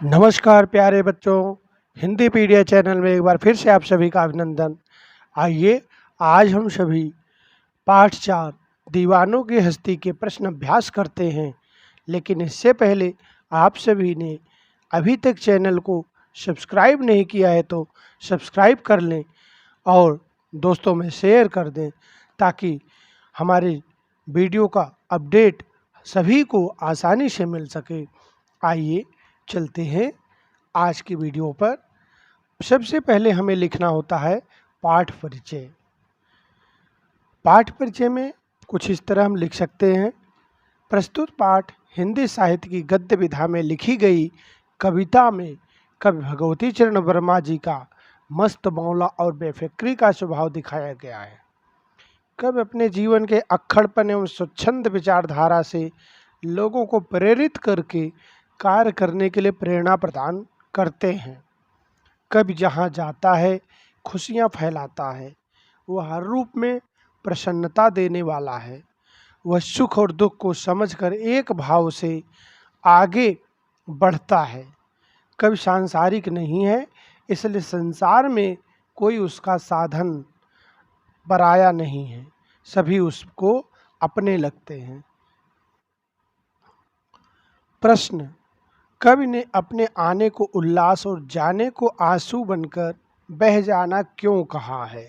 नमस्कार प्यारे बच्चों, हिंदी पीडिया चैनल में एक बार फिर से आप सभी का अभिनंदन। आइए आज हम सभी पाठ 4 दीवानों की हस्ती के प्रश्न अभ्यास करते हैं। लेकिन इससे पहले आप सभी ने अभी तक चैनल को सब्सक्राइब नहीं किया है तो सब्सक्राइब कर लें और दोस्तों में शेयर कर दें ताकि हमारे वीडियो का अपडेट सभी को आसानी से मिल सके। आइए चलते हैं आज की वीडियो पर। सबसे पहले हमें लिखना होता है पाठ परिचय। पाठ परिचय में कुछ इस तरह हम लिख सकते हैं। प्रस्तुत पाठ हिंदी साहित्य की गद्य विधा में लिखी गई कविता में कवि भगवती चरण वर्मा जी का मस्त मौला और बेफिक्री का स्वभाव दिखाया गया है। कवि अपने जीवन के अक्खड़पन एवं स्वच्छंद विचारधारा से लोगों को प्रेरित करके कार्य करने के लिए प्रेरणा प्रदान करते हैं। कवि जहाँ जाता है खुशियाँ फैलाता है। वह हर रूप में प्रसन्नता देने वाला है। वह सुख और दुख को समझकर एक भाव से आगे बढ़ता है। कवि सांसारिक नहीं है, इसलिए संसार में कोई उसका साधन पराया नहीं है, सभी उसको अपने लगते हैं। प्रश्न: कवि ने अपने आने को उल्लास और जाने को आंसू बनकर बह जाना क्यों कहा है?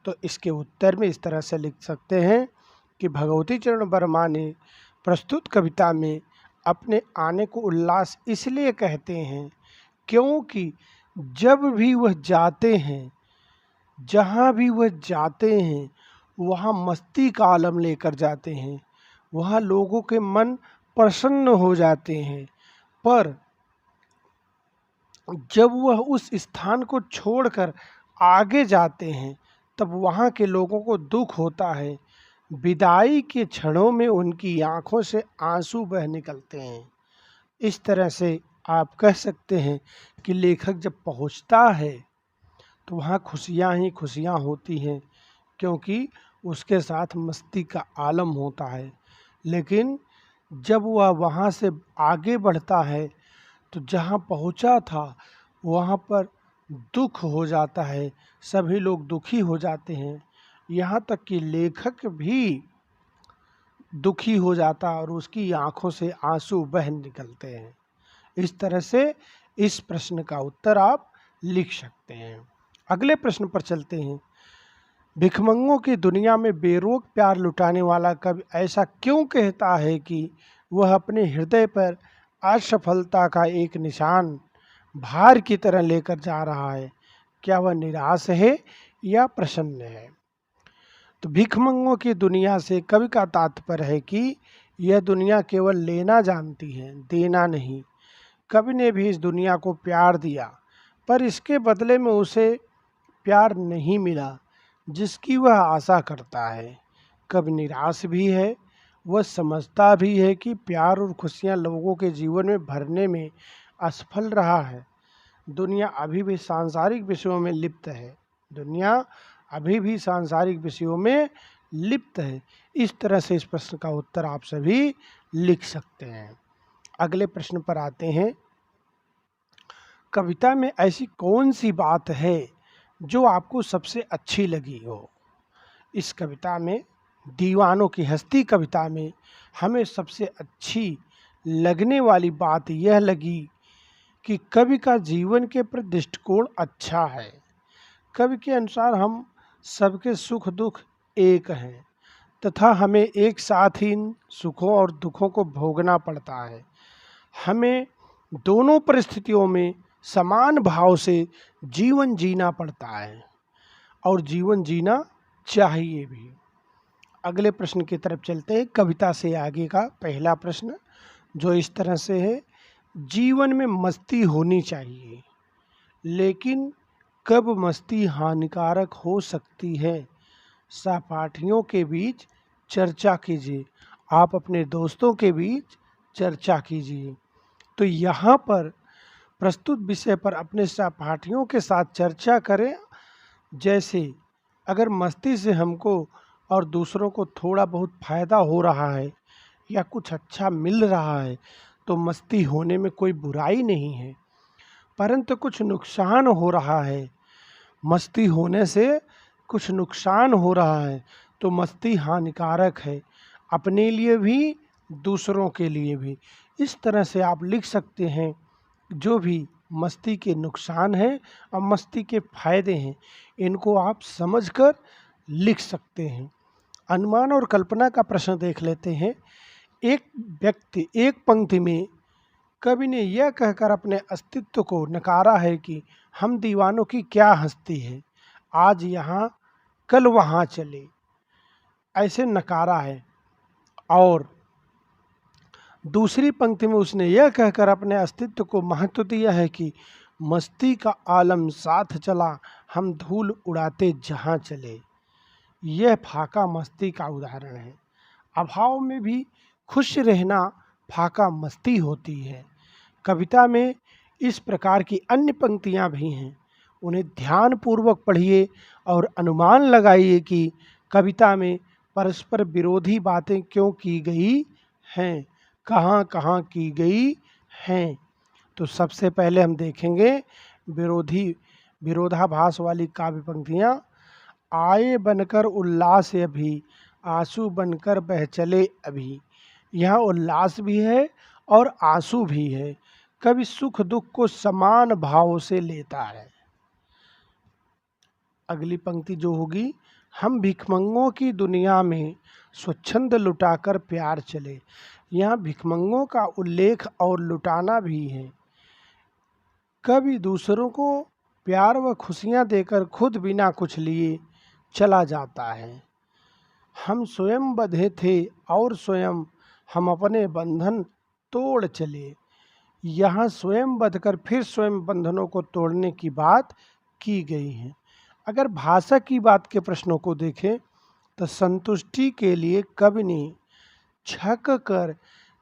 तो इसके उत्तर में इस तरह से लिख सकते हैं कि भगवती चरण वर्मा ने प्रस्तुत कविता में अपने आने को उल्लास इसलिए कहते हैं क्योंकि जब भी वह जाते हैं, जहाँ भी वह जाते हैं, वहाँ मस्ती का आलम लेकर जाते हैं। वहाँ लोगों के मन प्रसन्न हो जाते हैं। पर जब वह उस स्थान को छोड़कर आगे जाते हैं तब वहाँ के लोगों को दुख होता है। विदाई के क्षणों में उनकी आंखों से आंसू बह निकलते हैं। इस तरह से आप कह सकते हैं कि लेखक जब पहुँचता है तो वहाँ खुशियाँ ही खुशियाँ होती हैं, क्योंकि उसके साथ मस्ती का आलम होता है। लेकिन जब वह वहाँ से आगे बढ़ता है तो जहाँ पहुँचा था वहाँ पर दुख हो जाता है, सभी लोग दुखी हो जाते हैं। यहाँ तक कि लेखक भी दुखी हो जाता है और उसकी आंखों से आंसू बह निकलते हैं। इस तरह से इस प्रश्न का उत्तर आप लिख सकते हैं। अगले प्रश्न पर चलते हैं। भिखमंगों की दुनिया में बेरोक प्यार लुटाने वाला कवि ऐसा क्यों कहता है कि वह अपने हृदय पर असफलता का एक निशान भार की तरह लेकर जा रहा है? क्या वह निराश है या प्रसन्न है? तो भिखमंगों की दुनिया से कवि का तात्पर्य है कि यह दुनिया केवल लेना जानती है, देना नहीं। कवि ने भी इस दुनिया को प्यार दिया, पर इसके बदले में उसे प्यार नहीं मिला जिसकी वह आशा करता है। कवि निराश भी है। वह समझता भी है कि प्यार और खुशियाँ लोगों के जीवन में भरने में असफल रहा है। दुनिया अभी भी सांसारिक विषयों में लिप्त है। दुनिया अभी भी सांसारिक विषयों में लिप्त है। इस तरह से इस प्रश्न का उत्तर आप सभी लिख सकते हैं। अगले प्रश्न पर आते हैं। कविता में ऐसी कौन सी बात है जो आपको सबसे अच्छी लगी हो? इस कविता में, दीवानों की हस्ती कविता में, हमें सबसे अच्छी लगने वाली बात यह लगी कि कवि का जीवन के प्रति दृष्टिकोण अच्छा है। कवि के अनुसार हम सबके सुख दुख एक हैं तथा हमें एक साथ ही इन सुखों और दुखों को भोगना पड़ता है। हमें दोनों परिस्थितियों में समान भाव से जीवन जीना पड़ता है और जीवन जीना चाहिए भी। अगले प्रश्न की तरफ चलते हैं। कविता से आगे का पहला प्रश्न जो इस तरह से है। जीवन में मस्ती होनी चाहिए, लेकिन कब मस्ती हानिकारक हो सकती है? सहपाठियों के बीच चर्चा कीजिए। आप अपने दोस्तों के बीच चर्चा कीजिए। तो यहाँ पर प्रस्तुत विषय पर अपने सहपाठियों के साथ चर्चा करें। जैसे अगर मस्ती से हमको और दूसरों को थोड़ा बहुत फ़ायदा हो रहा है या कुछ अच्छा मिल रहा है तो मस्ती होने में कोई बुराई नहीं है, परंतु कुछ नुकसान हो रहा है, मस्ती होने से कुछ नुकसान हो रहा है, तो मस्ती हानिकारक है, अपने लिए भी दूसरों के लिए भी। इस तरह से आप लिख सकते हैं जो भी मस्ती के नुकसान हैं और मस्ती के फायदे हैं, इनको आप समझकर लिख सकते हैं। अनुमान और कल्पना का प्रश्न देख लेते हैं। एक व्यक्ति एक पंक्ति में कवि ने यह कहकर अपने अस्तित्व को नकारा है कि हम दीवानों की क्या हस्ती है, आज यहाँ कल वहाँ चले, ऐसे नकारा है। और दूसरी पंक्ति में उसने यह कहकर अपने अस्तित्व को महत्व दिया है कि मस्ती का आलम साथ चला, हम धूल उड़ाते जहाँ चले। यह फाका मस्ती का उदाहरण है। अभाव में भी खुश रहना फाका मस्ती होती है। कविता में इस प्रकार की अन्य पंक्तियाँ भी हैं, उन्हें ध्यानपूर्वक पढ़िए और अनुमान लगाइए कि कविता में परस्पर विरोधी बातें क्यों की गई हैं, कहाँ कहाँ की गई हैं। तो सबसे पहले हम देखेंगे विरोधाभास वाली काव्य पंक्तियाँ। आए बनकर उल्लास अभी, आंसू बनकर बह चले अभी। यहाँ उल्लास भी है और आंसू भी है। कवि सुख दुख को समान भाव से लेता है। अगली पंक्ति जो होगी, हम भिखमंगों की दुनिया में स्वच्छंद लुटाकर प्यार चले। यहाँ भिखमंगों का उल्लेख और लुटाना भी है। कवि दूसरों को प्यार व खुशियाँ देकर खुद बिना कुछ लिए चला जाता है। हम स्वयं बंधे थे और स्वयं हम अपने बंधन तोड़ चले। यहाँ स्वयं बंधकर फिर स्वयं बंधनों को तोड़ने की बात की गई है। अगर भाषा की बात के प्रश्नों को देखें तो संतुष्टि के लिए कवि ने छक कर,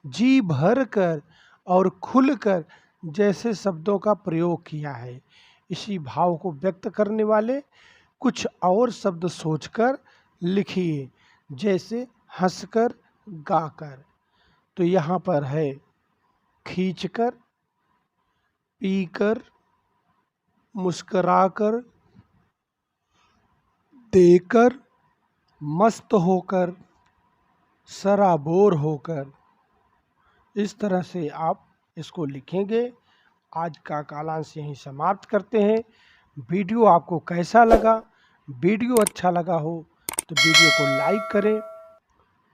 जी भर कर और खुल कर जैसे शब्दों का प्रयोग किया है। इसी भाव को व्यक्त करने वाले कुछ और शब्द सोचकर लिखिए, जैसे हंसकर, गाकर। तो यहाँ पर है खींचकर, पीकर, मुस्कुराकर, देकर, मस्त होकर, सराबोर होकर। इस तरह से आप इसको लिखेंगे। आज का कालांश यहीं समाप्त करते हैं। वीडियो आपको कैसा लगा? वीडियो अच्छा लगा हो तो वीडियो को लाइक करें,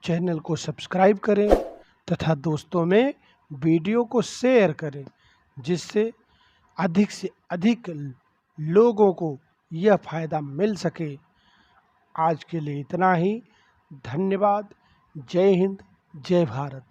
चैनल को सब्सक्राइब करें तथा दोस्तों में वीडियो को शेयर करें, जिससे अधिक से अधिक लोगों को यह फ़ायदा मिल सके। आज के लिए इतना ही। धन्यवाद। जय हिंद, जय भारत।